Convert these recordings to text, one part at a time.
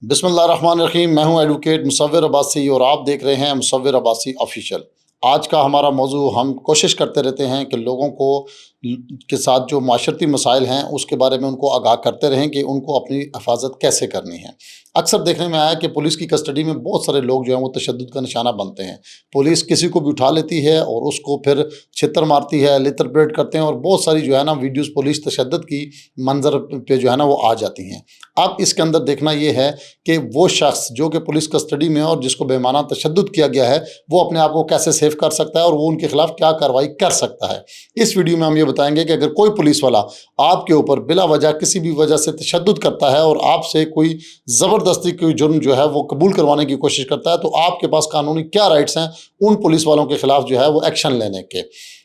बिस्मिल्लाहिर्रहमानिर्रहीम। मैं हूं एडवोकेट मुसव्विर अब्बासी और आप देख रहे हैं मुसव्विर अब्बासी ऑफिशियल। आज का हमारा मौजू, हम कोशिश करते रहते हैं कि लोगों को के साथ जो माशरती मसाइल हैं उसके बारे में उनको आगाह करते रहें कि उनको अपनी हिफाजत कैसे करनी है। अक्सर देखने में आया कि पुलिस की कस्टडी में बहुत सारे लोग जो हैं वो तशद्दुद का निशाना बनते हैं। पुलिस किसी को भी उठा लेती है और उसको फिर छितर मारती है, लितर परेड करते हैं और बहुत सारी जो है ना वीडियोज़ पुलिस तशद्दुद की मंजर पे जो है ना वो आ जाती हैं। अब इसके अंदर देखना ये है कि वो शख्स जो कि पुलिस कस्टडी में है और जिसको बेमाना तशद्दुद किया गया है, वो अपने आप को कैसे सेफ कर सकता है और वो उनके खिलाफ क्या कार्रवाई कर सकता है। इस वीडियो में हम ये बताएंगे कि अगर कोई पुलिस वाला आपके ऊपर बिला वजह किसी भी वजह से तशद्दुद करता है और आपसे कोई ज़बरदस्ती कोई जुर्म जो है वो कबूल करवाने की कोशिश करता है, तो आपके पास कानूनी क्या राइट्स हैं उन पुलिस वालों के खिलाफ जो है वो एक्शन लेने के।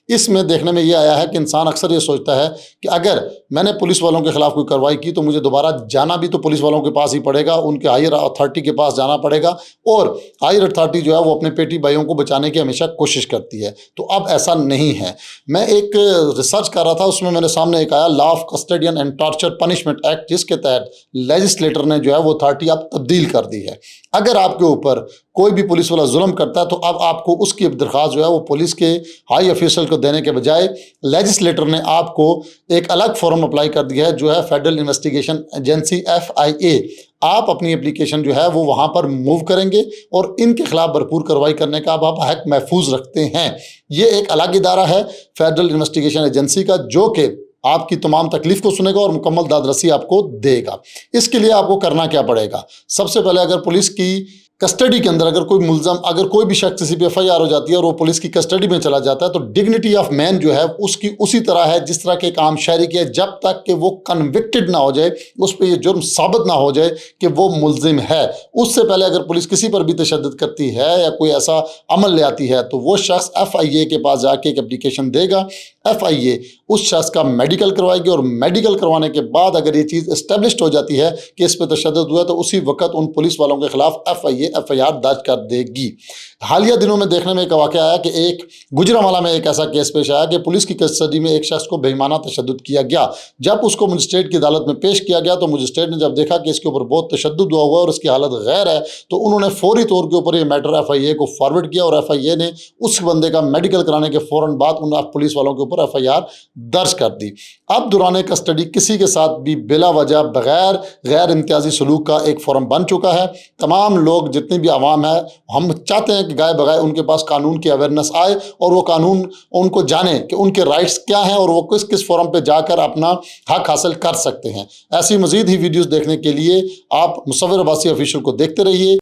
इसमें देखने में ये आया है कि इंसान अक्सर ये सोचता है कि अगर मैंने पुलिस वालों के खिलाफ कोई कार्रवाई की तो मुझे दोबारा जाना भी तो पुलिस वालों के पास ही पड़ेगा, उनके हायर अथॉरिटी के पास जाना पड़ेगा और हायर अथॉरिटी जो है वो अपने पेटी भाइयों को बचाने की हमेशा कोशिश करती है। तो अब ऐसा नहीं है। मैं एक रिसर्च कर रहा था, उसमें मेरे सामने एक आया law of custodian and torture punishment act, जिसके तहत लेजिस्लेटर ने जो है वो अथॉरिटी अब तब्दील कर दी है। अगर आपके ऊपर कोई भी पुलिस वाला जुल्म करता है तो अब आपको उसकी दरख्वास्त जो है वो पुलिस के हाई ऑफिशियल को देने के बजाय लेजिस्लेटर ने आपको एक अलग फॉर्म अप्लाई कर दिया है, जो है फेडरल इन्वेस्टिगेशन एजेंसी FIA। आप अपनी एप्लीकेशन जो है वो वहाँ पर मूव करेंगे और इनके खिलाफ भरपूर कार्रवाई करने का अब आप हक महफूज रखते हैं। ये एक अलग इदारा है फेडरल इन्वेस्टिगेशन एजेंसी का, जो कि आपकी तमाम तकलीफ को सुनेगा और मुकम्मल दादरसी आपको देगा। इसके लिए आपको करना क्या पड़ेगा? सबसे पहले अगर पुलिस की कस्टडी के अंदर अगर कोई मुल्ज़म, अगर कोई भी शख्स किसी पे FIR हो जाती है और वो पुलिस की कस्टडी में चला जाता है, तो डिग्निटी ऑफ मैन जो है उसकी उसी तरह है जिस तरह के काम शहरी के, जब तक कि वो कन्विक्टेड ना हो जाए, उस पर ये जुर्म साबित ना हो जाए कि वो मुल्ज़िम है। उससे पहले अगर पुलिस किसी पर भी तशद्दुद करती है या कोई ऐसा अमल ले आती है तो वो शख्स FIA के पास जाके एक एप्लीकेशन देगा। FIA उस शख्स का मेडिकल करवाएगी और मेडिकल करवाने के बाद अगर ये चीज़ इस्टेब्लिश्ड हो जाती है कि इस पर तशद्दुद हुआ, तो उसी वक्त उन पुलिस वालों के खिलाफ FIR दर्ज कर देगी। हालिया दिनों में देखने में एक वाक़या आया कि एक गुजरांवाला में एक ऐसा केस पेश आया कि पुलिस की कस्टडी में एक शख्स को बेईमाना तशद्दुद किया गया। जब उसको मजिस्ट्रेट की अदालत में पेश किया गया तो मजिस्ट्रेट ने जब देखा कि इसके ऊपर बहुत तशद्दुद हुआ और उसकी हालत गैर है, तो उन्होंने फौरी तौर के ऊपर ये मैटर FIA को फॉरवर्ड किया और FIA ने उस बंदे का मेडिकल कराने के फ़ौरन बाद उन पुलिस वालों के ऊपर FIR दर्ज कर दी। अब दौरान कस्टडी किसी के साथ भी बिला वजह बगैर गैर इम्तियाजी सलूक का एक फॉर्म बन चुका है। तमाम लोग, जितनी भी आवाम है, हम चाहते हैं कि गाय बगाए उनके पास कानून की अवेयरनेस आए और वो कानून उनको जाने कि उनके राइट्स क्या हैं और वो किस किस फॉरम पे जाकर अपना हक हासिल कर सकते हैं। ऐसी मज़ीद ही वीडियोज़ देखने के लिए आप मुसव्विर अब्बासी ऑफिशियल को देखते रहिए।